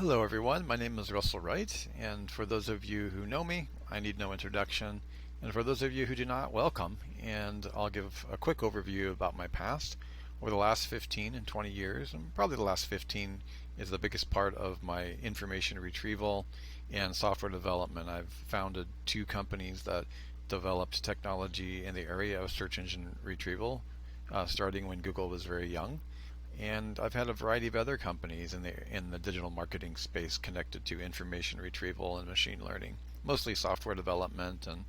Hello everyone, my name is Russell Wright, and for those of you who know me, I need no introduction. And for those of you who do not, welcome, and I'll give a quick overview about my past. Over the last 15 and 20 years, and probably the last 15 is the biggest part of my information retrieval and software development. I've founded two companies that developed technology in the area of search engine retrieval, starting when Google was very young. And I've had a variety of other companies in the digital marketing space connected to information retrieval and machine learning, mostly software development and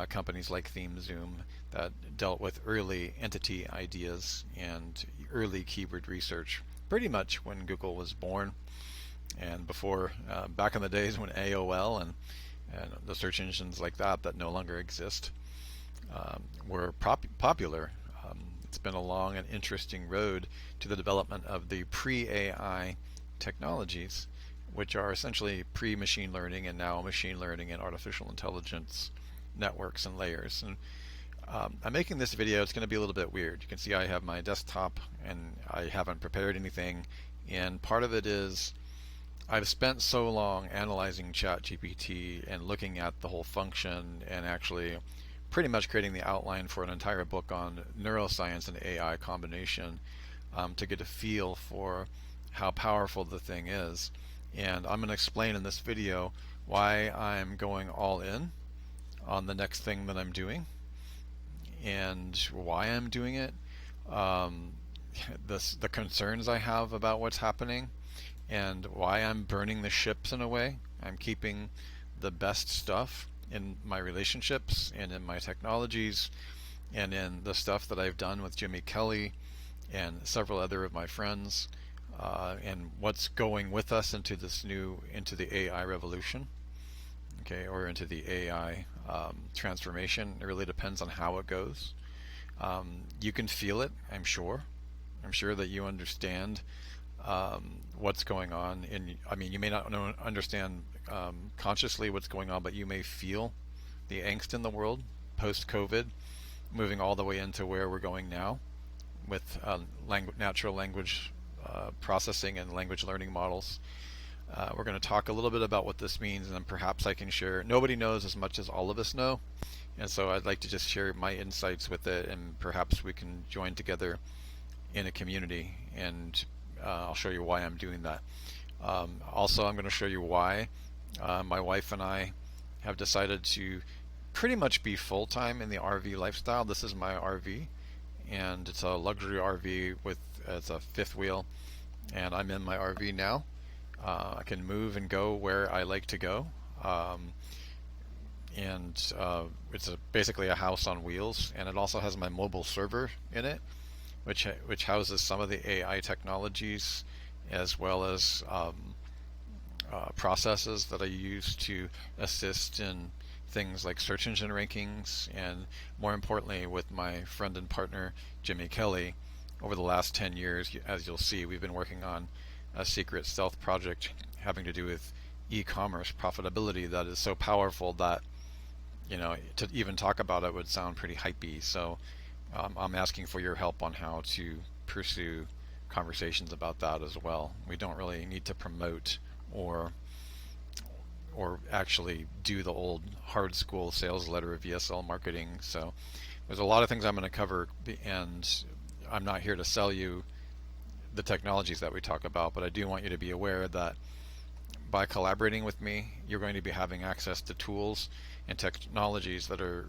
companies like ThemeZoom that dealt with early entity ideas and early keyword research, pretty much when Google was born and before, back in the days when AOL and the search engines like that no longer exist were popular. It's been a long and interesting road to the development of the pre-AI technologies, which are essentially pre-machine learning and now machine learning and artificial intelligence networks and layers. And I'm making this video, it's going to be a little bit weird. You can see I have my desktop and I haven't prepared anything, and part of it is I've spent so long analyzing ChatGPT and looking at the whole function and actually pretty much creating the outline for an entire book on neuroscience and AI combination to get a feel for how powerful the thing is. And I'm going to explain in this video why I'm going all in on the next thing that I'm doing and why I'm doing it, the concerns I have about what's happening, and why I'm burning the ships in a way. I'm keeping the best stuff in my relationships and in my technologies and in the stuff that I've done with Jimmy Kelly and several other of my friends, and what's going with us into the AI revolution, okay, or into the AI transformation. It really depends on how it goes. You can feel it, I'm sure. I'm sure that you understand what's going on. You may not understand consciously what's going on, but you may feel the angst in the world post-COVID, moving all the way into where we're going now with natural language processing and language learning models. We're going to talk a little bit about what this means, and then perhaps I can share. Nobody knows as much as all of us know, and so I'd like to just share my insights with it, and perhaps we can join together in a community, and I'll show you why I'm doing that. Also, I'm going to show you why my wife and I have decided to pretty much be full-time in the RV lifestyle. This is my RV, and it's a luxury RV it's a fifth wheel, and I'm in my RV now. I can move and go where I like to go, and it's basically a house on wheels, and it also has my mobile server in it, which houses some of the AI technologies as well as processes that I use to assist in things like search engine rankings, and more importantly with my friend and partner Jimmy Kelly. Over the last 10 years, as you'll see, we've been working on a secret stealth project having to do with e-commerce profitability that is so powerful that, to even talk about it would sound pretty hypey. So I'm asking for your help on how to pursue conversations about that as well. We don't really need to promote or actually do the old hard school sales letter of VSL marketing. So there's a lot of things I'm going to cover, and I'm not here to sell you the technologies that we talk about, but I do want you to be aware that by collaborating with me, you're going to be having access to tools and technologies that are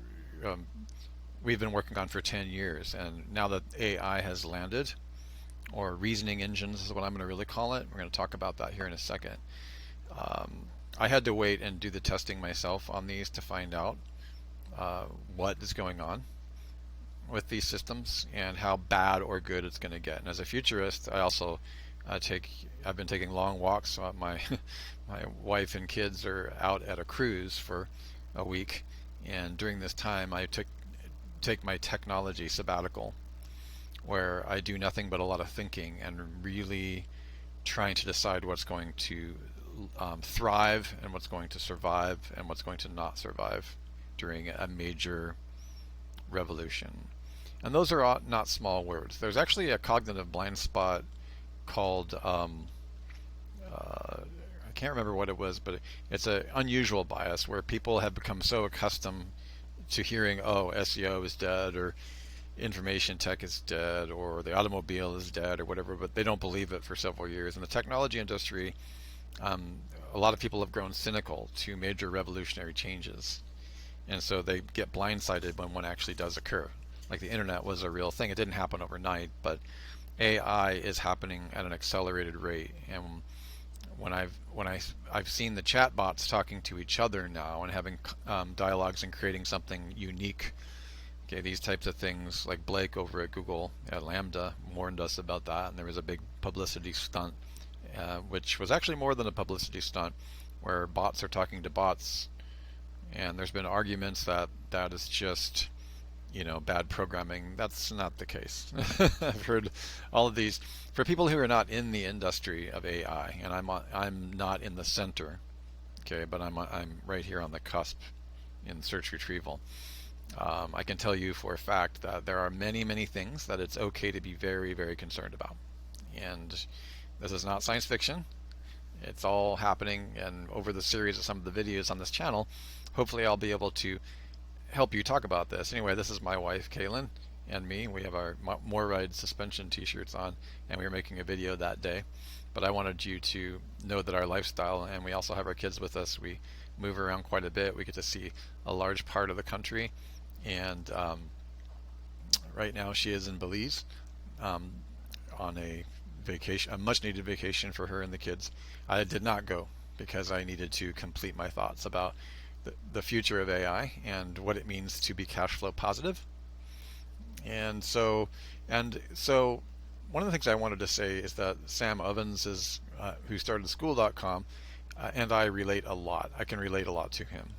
we've been working on for 10 years. And now that AI has landed, or reasoning engines is what I'm going to really call it, we're going to talk about that here in a second. I had to wait and do the testing myself on these to find out what is going on with these systems and how bad or good it's going to get. And as a futurist, I also I've been taking long walks. My wife and kids are out at a cruise for a week, and during this time I take my technology sabbatical, where I do nothing but a lot of thinking and really trying to decide what's going to thrive and what's going to survive and what's going to not survive during a major revolution. And those are not small words. There's actually a cognitive blind spot called can't remember what it was, but it's an unusual bias where people have become so accustomed to hearing, oh, SEO is dead, or information tech is dead, or the automobile is dead, or whatever, but they don't believe it for several years. In the technology industry, um, a lot of people have grown cynical to major revolutionary changes, and so they get blindsided when one actually does occur. Like the internet was a real thing. It didn't happen overnight, but AI is happening at an accelerated rate. And when I've seen the chatbots talking to each other now and having dialogues and creating something unique. Okay, these types of things, like Blake over at Google at Lambda warned us about that, and there was a big publicity stunt, which was actually more than a publicity stunt, where bots are talking to bots, and there's been arguments that that is just, bad programming. That's not the case. I've heard all of these for people who are not in the industry of AI, and I'm not in the center, okay, but I'm right here on the cusp in search retrieval. I can tell you for a fact that there are many, many things that it's okay to be very, very concerned about. And this is not science fiction. It's all happening, and over the series of some of the videos on this channel, hopefully I'll be able to help you talk about this. Anyway, this is my wife, Kaylin, and me. We have our More Ride suspension t-shirts on, and we were making a video that day. But I wanted you to know that our lifestyle, and we also have our kids with us. We move around quite a bit. We get to see a large part of the country. And right now she is in Belize on a vacation, a much needed vacation for her and the kids. I did not go because I needed to complete my thoughts about the future of AI and what it means to be cash flow positive. And so one of the things I wanted to say is that Sam Ovens is who started school.com, and I relate a lot. I can relate a lot to him.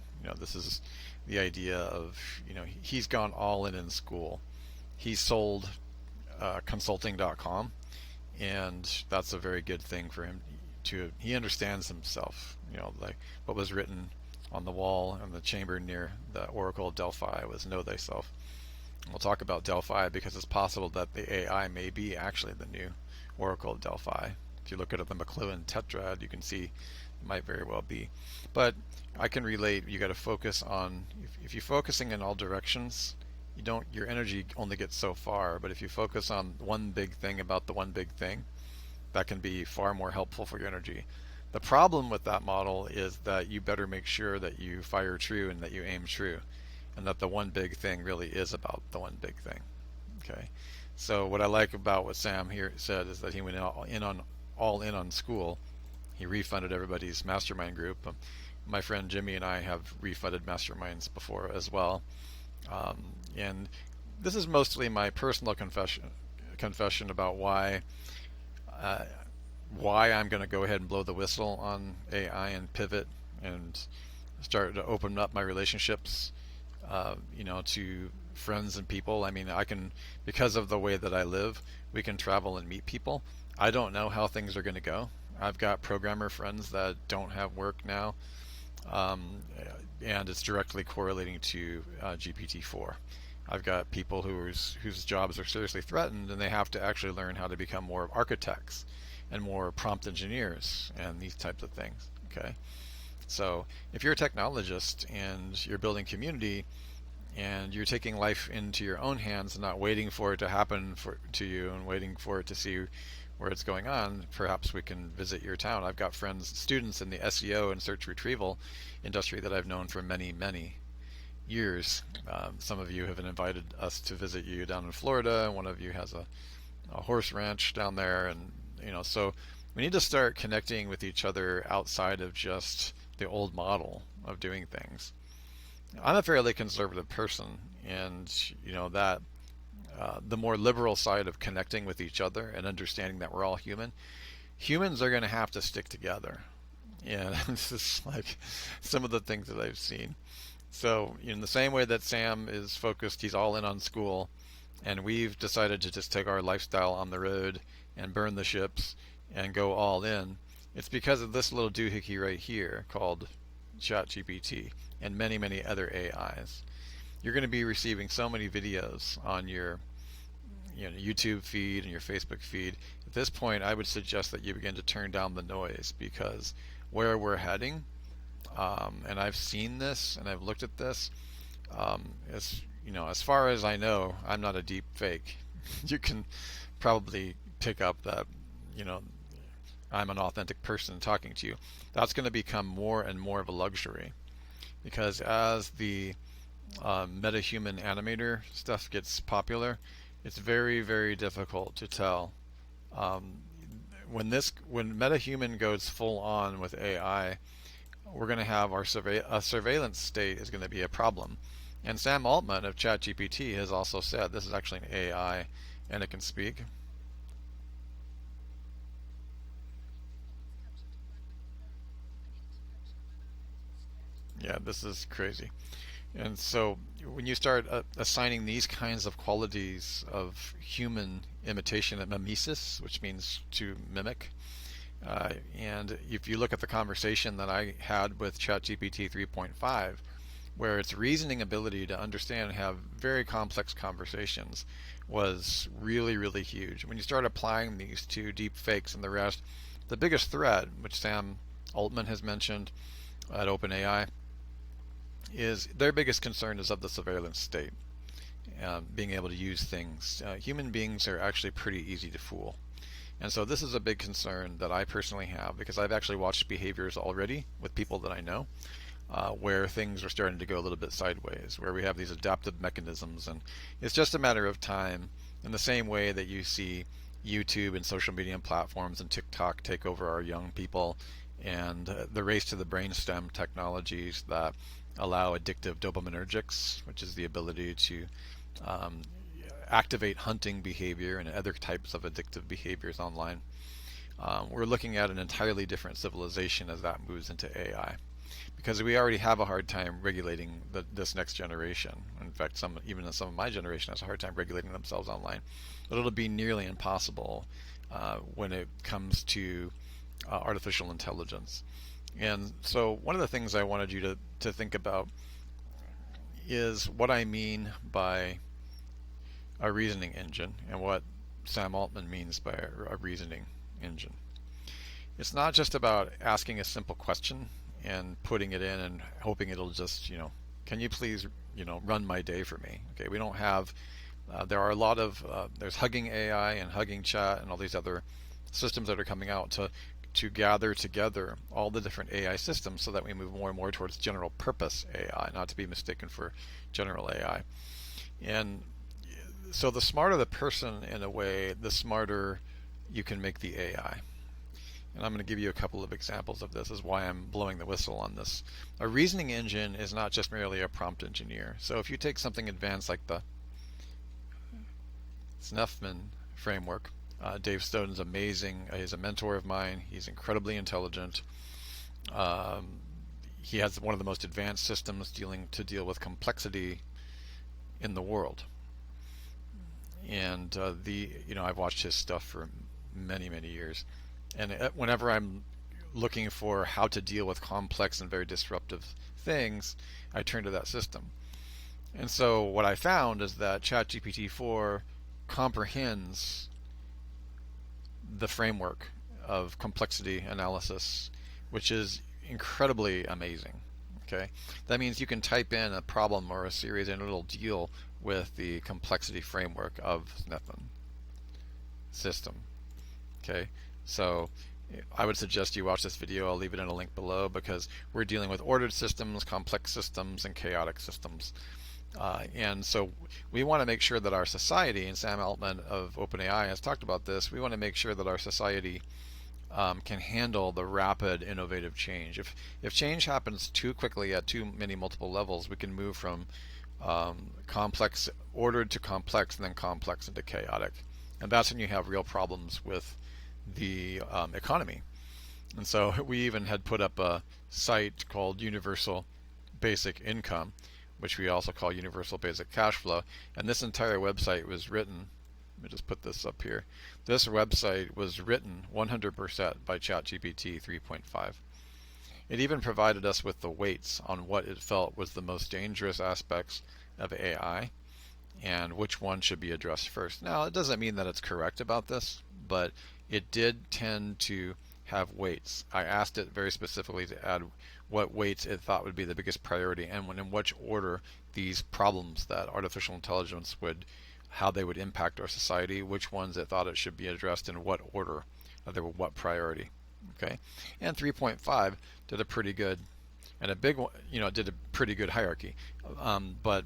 This is the idea of, he's gone all in school. He sold consulting.com, and that's a very good thing for him he understands himself. Like what was written on the wall in the chamber near the Oracle of Delphi was know thyself. We'll talk about Delphi because it's possible that the AI may be actually the new Oracle of Delphi. If you look at the McLuhan tetrad, you can see it might very well be. But I can relate. You got to focus on, if you're focusing in all directions, your energy only gets so far. But if you focus on one big thing about the one big thing, that can be far more helpful for your energy. The problem with that model is that you better make sure that you fire true and that you aim true, and that the one big thing really is about the one big thing. Okay. So what I like about what Sam here said is that he went all in on school. He refunded everybody's mastermind group. My friend Jimmy and I have refunded masterminds before as well. And this is mostly my personal confession about why I'm going to go ahead and blow the whistle on AI and pivot and start to open up my relationships, to friends and people. I mean, because of the way that I live, we can travel and meet people. I don't know how things are going to go. I've got programmer friends that don't have work now, and it's directly correlating to GPT-4. I've got people whose jobs are seriously threatened, and they have to actually learn how to become more architects and more prompt engineers and these types of things. Okay, so if you're a technologist and you're building community and you're taking life into your own hands and not waiting for it to happen to you and waiting for it to see where it's going on, perhaps we can visit your town. I've got students in the SEO and search retrieval industry that I've known for many, many years. Some of you have invited us to visit you down in Florida. One of you has a horse ranch down there, and so we need to start connecting with each other outside of just the old model of doing things. I'm a fairly conservative person, and that the more liberal side of connecting with each other and understanding that we're all humans are going to have to stick together. And this is like some of the things that I've seen. So in the same way that Sam is focused, he's all in on school, and we've decided to just take our lifestyle on the road and burn the ships and go all in. It's because of this little doohickey right here called ChatGPT and many, many other AIs. You're going to be receiving so many videos on your YouTube feed and your Facebook feed. At this point, I would suggest that you begin to turn down the noise, because where we're heading, and I've seen this and I've looked at this. As you know, as far as I know, I'm not a deep fake. You can probably pick up that, you know, I'm an authentic person talking to you. That's going to become more and more of a luxury because as the metahuman animator stuff gets popular, it's very, very difficult to tell. Um, when metahuman goes full on with AI, we're going to have a surveillance state is going to be a problem. And Sam Altman of ChatGPT has also said this is actually an AI and it can speak. Yeah, this is crazy. And so when you start assigning these kinds of qualities of human imitation and mimesis, which means to mimic, and if you look at the conversation that I had with ChatGPT 3.5, where its reasoning ability to understand and have very complex conversations was really, really huge. When you start applying these to deep fakes and the rest, the biggest threat, which Sam Altman has mentioned at OpenAI, is their biggest concern is of the surveillance state, being able to use things. Human beings are actually pretty easy to fool. And so this is a big concern that I personally have because I've actually watched behaviors already with people that I know where things are starting to go a little bit sideways, where we have these adaptive mechanisms, and it's just a matter of time. In the same way that you see YouTube and social media platforms and TikTok take over our young people, and the race to the brainstem technologies that allow addictive dopaminergics, which is the ability to um, activate hunting behavior and other types of addictive behaviors online. We're looking at an entirely different civilization as that moves into AI, because we already have a hard time regulating this next generation. In fact, even some of my generation has a hard time regulating themselves online. But it'll be nearly impossible when it comes to artificial intelligence. And so one of the things I wanted you to think about is what I mean by a reasoning engine and what Sam Altman means by a reasoning engine. It's not just about asking a simple question and putting it in and hoping it'll just, can you please, run my day for me? Okay, we don't have, there are a lot of, there's Hugging AI and Hugging Chat and all these other systems that are coming out to gather together all the different AI systems so that we move more and more towards general purpose AI, not to be mistaken for general AI. And so the smarter the person, in a way, the smarter you can make the AI. And I'm going to give you a couple of examples of this, is why I'm blowing the whistle on this. A reasoning engine is not just merely a prompt engineer. So if you take something advanced like the Snefman framework, Dave Snowden's amazing. He's a mentor of mine. He's incredibly intelligent. Um, he has one of the most advanced systems to deal with complexity in the world. And I've watched his stuff for many, many years. And whenever I'm looking for how to deal with complex and very disruptive things, I turn to that system. And so what I found is that ChatGPT 4 comprehends the framework of complexity analysis, which is incredibly amazing. Okay, that means you can type in a problem or a series and it'll deal with the complexity framework of Snefman system. Okay, so I would suggest you watch this video. I'll leave it in a link below, because we're dealing with ordered systems, complex systems, and chaotic systems. And so we want to make sure that our society, and Sam Altman of OpenAI has talked about this, we want to make sure that our society can handle the rapid innovative change. If change happens too quickly at too many multiple levels, we can move from complex, ordered to complex, and then complex into chaotic. And that's when you have real problems with the economy. And so we even had put up a site called Universal Basic Income, which we also call Universal Basic Cash Flow. And this entire website was written, let me just put this up here. This website was written 100% by ChatGPT 3.5. It even provided us with the weights on what it felt was the most dangerous aspects of AI and which one should be addressed first. Now, it doesn't mean that it's correct about this, but it did tend to have weights. I asked it very specifically to add what weights it thought would be the biggest priority and in which order these problems that artificial intelligence would, how they would impact our society, which ones it thought it should be addressed in what order, they were what priority. Okay, and 3.5 did a pretty good, and a big one, did a pretty good hierarchy. But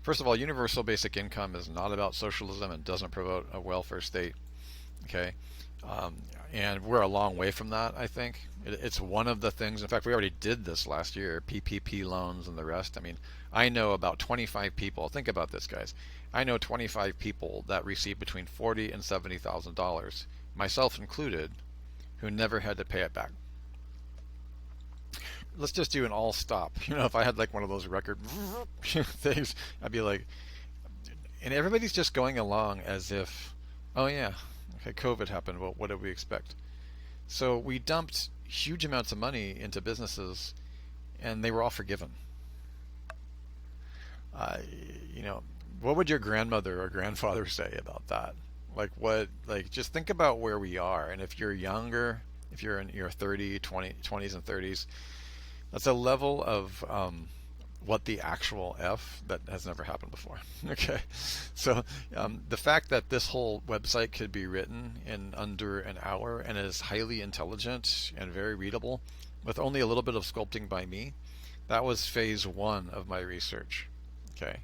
first of all, universal basic income is not about socialism and doesn't promote a welfare state. Okay, um, and we're a long way from that. I think it's one of the things. In fact, we already did this last year, PPP loans and the rest. I mean, I know about 25 people. Think about this, guys. I know 25 people that receive between $40,000 and $70,000, myself included, who never had to pay it back. Let's just do an all stop. If I had like one of those record things, I'd be like, and everybody's just going along as if, oh yeah, okay, COVID happened. Well, what did we expect? So we dumped huge amounts of money into businesses, and they were all forgiven. Uh, you know, what would your grandmother or grandfather say about that? Like what? Like just think about where we are, and if you're younger, if you're in your 20s and 30s, that's a level of what the actual F that has never happened before. Okay, so the fact that this whole website could be written in under an hour and is highly intelligent and very readable with only a little bit of sculpting by me, that was phase one of my research. Okay,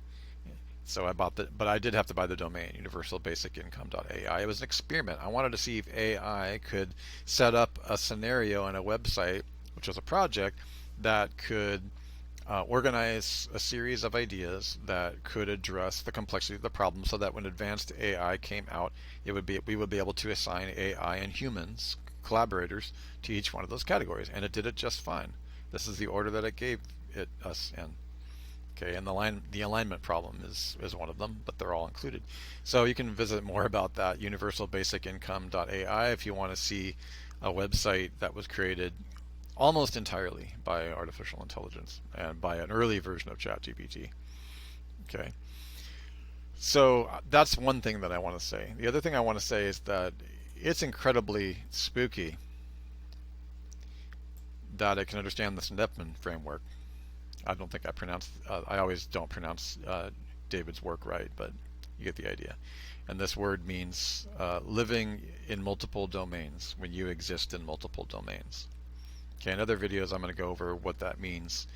so I bought the, but I did have to buy the domain universalbasicincome.ai. It was an experiment. I wanted to see if AI could set up a scenario on a website, which was a project that could organize a series of ideas that could address the complexity of the problem, so that when advanced AI came out, we would be able to assign AI and humans, collaborators, to each one of those categories, and it did it just fine. This is the order that it gave it us in. Okay, and the alignment problem is one of them, but they're all included. So you can visit more about that, universalbasicincome.ai, if you want to see a website that was created almost entirely by artificial intelligence and by an early version of ChatGPT. Okay, so that's one thing that I want to say. The other thing I want to say is that it's incredibly spooky that it can understand the Snepman framework. I don't think I always don't pronounce David's work right, but you get the idea. And this word means living in multiple domains, when you exist in multiple domains. Okay, in other videos I'm going to go over what that means.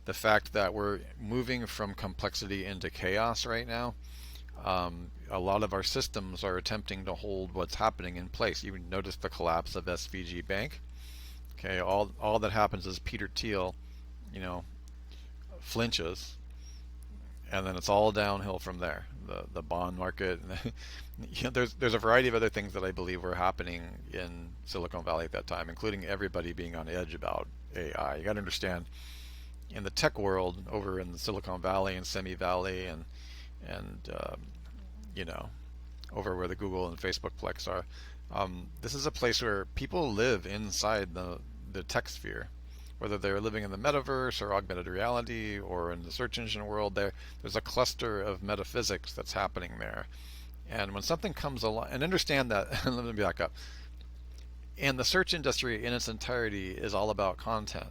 The fact that we're moving from complexity into chaos right now. A lot of our systems are attempting to hold what's happening in place. You notice the collapse of SVG Bank. Okay, all that happens is Peter Thiel, flinches, and then it's all downhill from there. The bond market, there's a variety of other things that I believe were happening in Silicon Valley at that time, including everybody being on edge about AI. You got to understand, in the tech world over in the Silicon Valley and Semi Valley and over where the Google and Facebook plex are, this is a place where people live inside the tech sphere. Whether they're living in the metaverse or augmented reality or in the search engine world, there's a cluster of metaphysics that's happening there. And when something comes along, and understand that, let me back up. And the search industry in its entirety is all about content.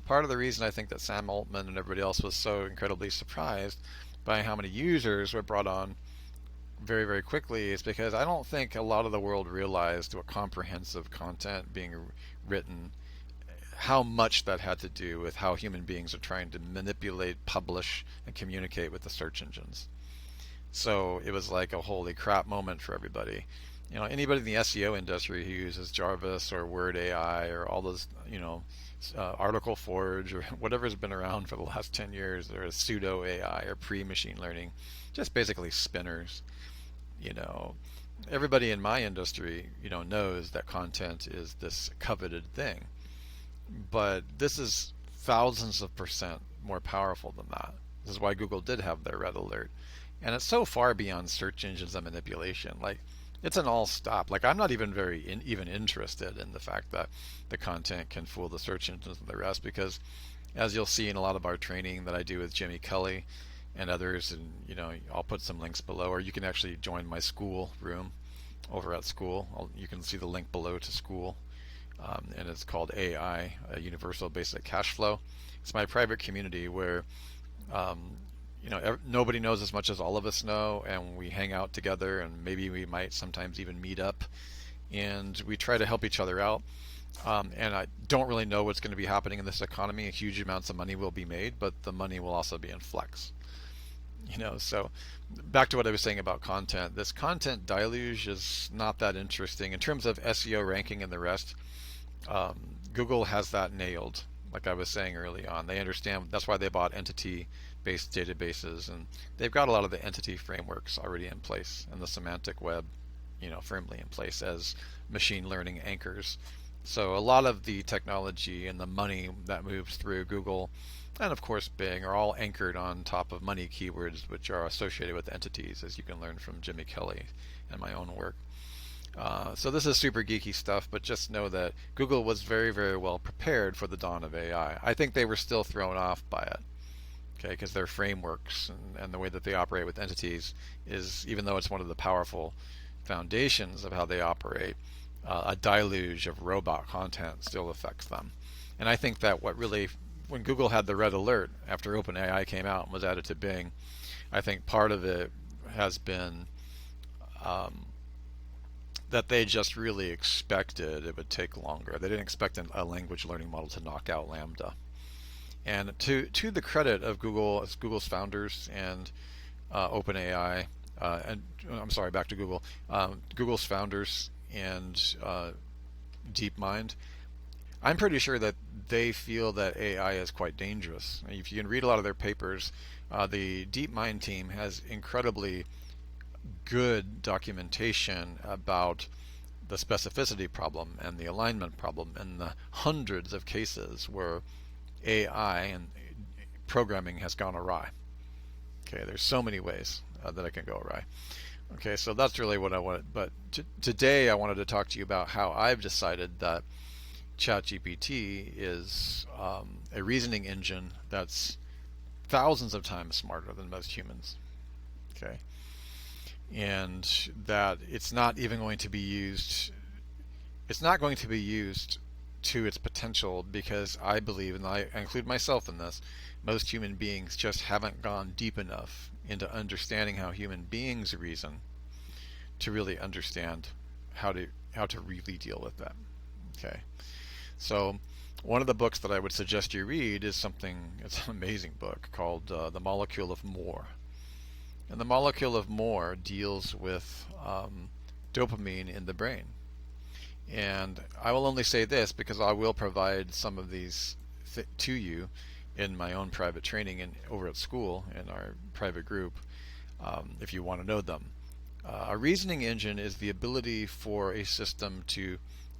Part of the reason I think that Sam Altman and everybody else was so incredibly surprised by how many users were brought on very, very quickly is because I don't think a lot of the world realized what comprehensive content being written, how much that had to do with how human beings are trying to manipulate, publish, and communicate with the search engines. So it was like a holy crap moment for everybody. Anybody in the SEO industry who uses Jarvis or Word AI or all those, Article Forge or whatever's been around for the last 10 years, or pseudo AI or pre-machine learning, just basically spinners. Everybody in my industry, knows that content is this coveted thing. But this is thousands of percent more powerful than that. This is why Google did have their red alert. And it's so far beyond search engines and manipulation. Like, it's an all stop. Like, I'm not even even interested in the fact that the content can fool the search engines and the rest, because as you'll see in a lot of our training that I do with Jimmy Kelly and others, and I'll put some links below, or you can actually join my school room over at school. You can see the link below to school. and it's called AI, Universal Basic Cash Flow. It's my private community where um, nobody knows as much as all of us know, and we hang out together, and maybe we might sometimes even meet up, and we try to help each other out. And I don't really know what's going to be happening in this economy. Huge amounts of money will be made, but the money will also be in flux. So back to what I was saying about content. This content deluge is not that interesting in terms of SEO ranking and the rest. Google has that nailed. Like I was saying early on, they understand. That's why they bought entity-based databases, and they've got a lot of the entity frameworks already in place, and the semantic web, firmly in place as machine learning anchors. So a lot of the technology and the money that moves through Google and of course Bing are all anchored on top of money keywords, which are associated with entities, as you can learn from Jimmy Kelly and my own work. So this is super geeky stuff, but just know that Google was very, very well prepared for the dawn of AI. I think they were still thrown off by it, okay, because their frameworks and the way that they operate with entities is, even though it's one of the powerful foundations of how they operate, a deluge of robot content still affects them. And I think that when Google had the red alert after OpenAI came out and was added to Bing, I think part of it has been that they just really expected it would take longer. They didn't expect a language learning model to knock out Lambda. And to the credit of Google's founders and OpenAI, and I'm sorry, back to Google, Google's founders and DeepMind, I'm pretty sure that they feel that AI is quite dangerous. If you can read a lot of their papers, the DeepMind team has incredibly good documentation about the specificity problem and the alignment problem and the hundreds of cases where AI and programming has gone awry. Okay, there's so many ways that it can go awry. Okay, so that's really what I wanted. But today I wanted to talk to you about how I've decided that ChatGPT is a reasoning engine that's thousands of times smarter than most humans. Okay, and that it's not even going to be used. It's not going to be used to its potential because I believe, and I include myself in this, most human beings just haven't gone deep enough into understanding how human beings reason to really understand how to really deal with that. Okay, so one of the books that I would suggest you read is it's an amazing book called The Molecule of More. And The Molecule of More deals with dopamine in the brain. And I will only say this because I will provide some of these to you in my own private training and over at school in our private group if you want to know them. A reasoning engine is the ability for a system to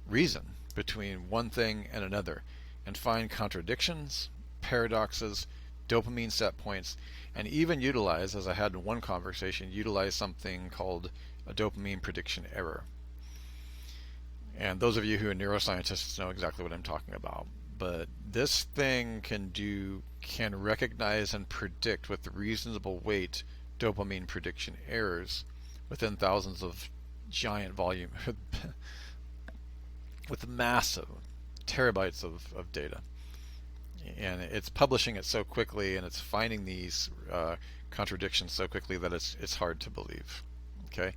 reason between one thing and another and find contradictions, paradoxes, dopamine set points, and even utilize, as I had in one conversation, utilize something called a dopamine prediction error. And those of you who are neuroscientists know exactly what I'm talking about. But this thing can recognize and predict with reasonable weight dopamine prediction errors within thousands of giant volume with massive terabytes of data. And it's publishing it so quickly, and it's finding these contradictions so quickly that it's hard to believe. Okay,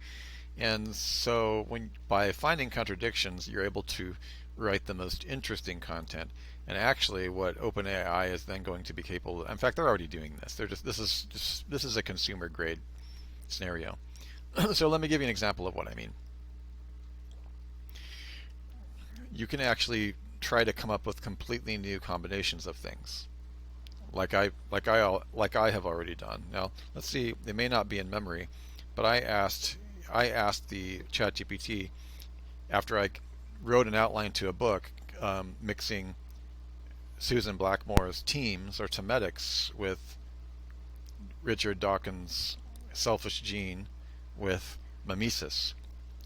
and so by finding contradictions, you're able to write the most interesting content. And actually, what OpenAI is then going to be capable of, in fact, they're already doing this. This is a consumer grade scenario. So let me give you an example of what I mean. You can actually try to come up with completely new combinations of things, like I have already done. Now let's see, they may not be in memory, but I asked the ChatGPT after I wrote an outline to a book mixing Susan Blackmore's Teams or Temetics with Richard Dawkins' Selfish Gene with mimesis,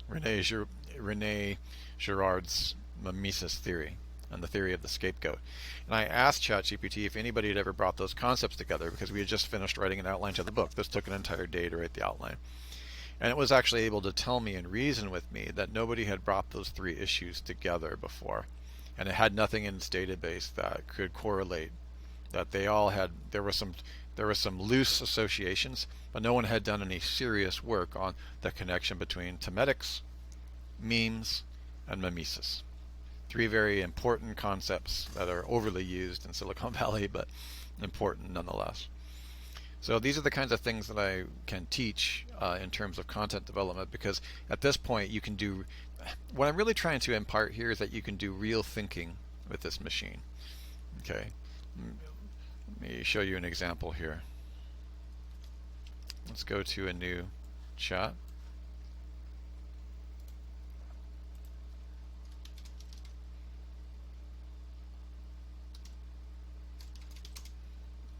Rene Girard's mimesis theory and the theory of the scapegoat. And I asked ChatGPT if anybody had ever brought those concepts together because we had just finished writing an outline to the book. This took an entire day to write the outline. And it was actually able to tell me and reason with me that nobody had brought those three issues together before. and it had nothing in its database that could correlate. That they all had, there were some loose associations, but no one had done any serious work on the connection between temetics, memes, and mimesis. Three very important concepts that are overly used in Silicon Valley, but important nonetheless. So these are the kinds of things that I can teach in terms of content development, because at this point you can do, what I'm really trying to impart here is that you can do real thinking with this machine. Okay, let me show you an example here. Let's go to a new chat.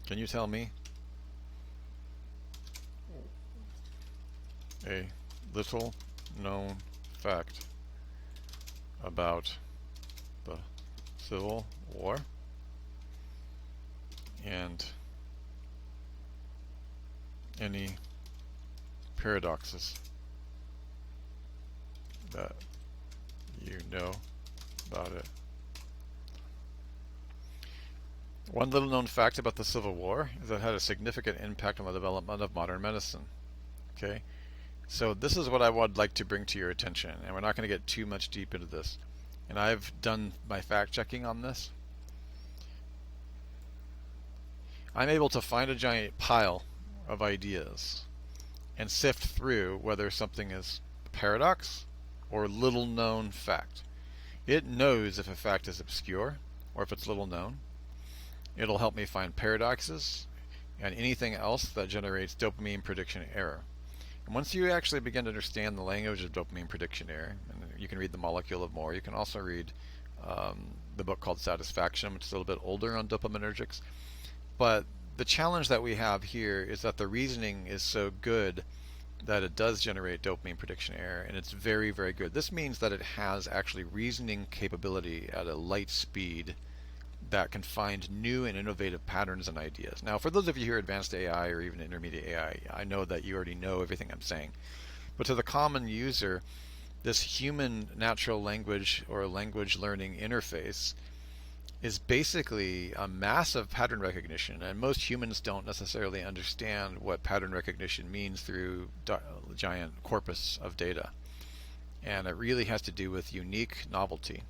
Can you tell me a little known fact about the Civil War and any paradoxes that you know about it? One little known fact about the Civil War is that it had a significant impact on the development of modern medicine. Okay, so this is what I would like to bring to your attention, and we're not going to get too much deep into this. And I've done my fact checking on this. I'm able to find a giant pile of ideas and sift through whether something is a paradox or little known fact. It knows if a fact is obscure or if it's little known. It'll help me find paradoxes and anything else that generates dopamine prediction error. And once you actually begin to understand the language of dopamine prediction error, and you can read The Molecule of More, you can also read the book called Satisfaction, which is a little bit older on dopaminergics. But the challenge that we have here is that the reasoning is so good that it does generate dopamine prediction error, and it's very, very good. This means that it has actually reasoning capability at a light speed that can find new and innovative patterns and ideas. Now, for those of you who are advanced AI or even intermediate AI, I know that you already know everything I'm saying. But to the common user, this human natural language or language learning interface is basically a massive pattern recognition, and most humans don't necessarily understand what pattern recognition means through giant corpus of data. And it really has to do with unique novelty.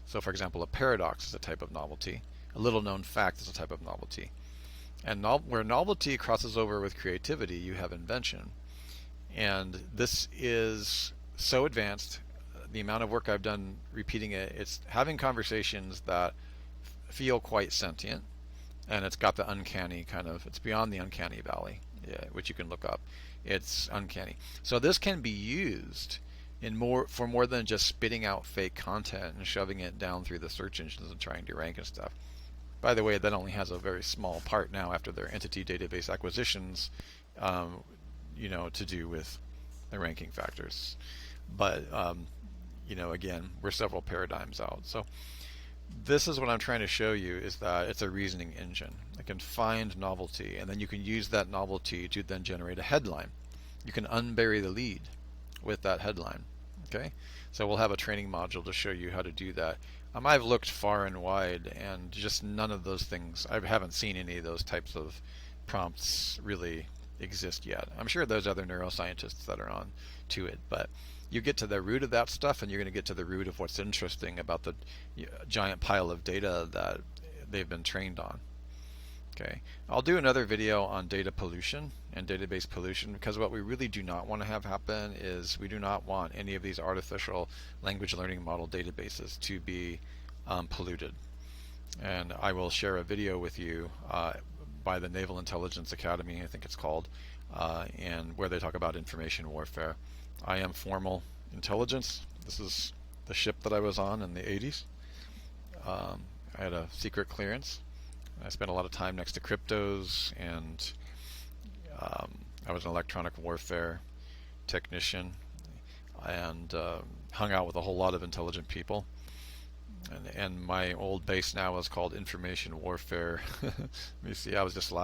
So for example, a paradox is a type of novelty. A little known fact is a type of novelty. And where novelty crosses over with creativity, you have invention. And this is so advanced, the amount of work I've done repeating it, it's having conversations that feel quite sentient, and it's got the uncanny kind of, it's beyond the uncanny valley, which you can look up. It's uncanny. So this can be used for more than just spitting out fake content and shoving it down through the search engines and trying to rank and stuff. By the way, that only has a very small part now after their entity database acquisitions, to do with the ranking factors. But again, we're several paradigms out. So this is what I'm trying to show you, is that it's a reasoning engine. It can find novelty, and then you can use that novelty to then generate a headline. You can unbury the lead with that headline. Okay, so we'll have a training module to show you how to do that. I've looked far and wide, and just none of those things, I haven't seen any of those types of prompts really exist yet. I'm sure there's other neuroscientists that are on to it, but you get to the root of that stuff, and you're going to get to the root of what's interesting about the giant pile of data that they've been trained on. Okay, I'll do another video on data pollution and database pollution, because what we really do not want to have happen is we do not want any of these artificial language learning model databases to be polluted. And I will share a video with you by the Naval Intelligence Academy, I think it's called, and where they talk about information warfare. I am formal intelligence. This is the ship that I was on in the 80s. I had a secret clearance. I spent a lot of time next to cryptos, and I was an electronic warfare technician, and hung out with a whole lot of intelligent people. And my old base now is called information warfare. Let me see, I was just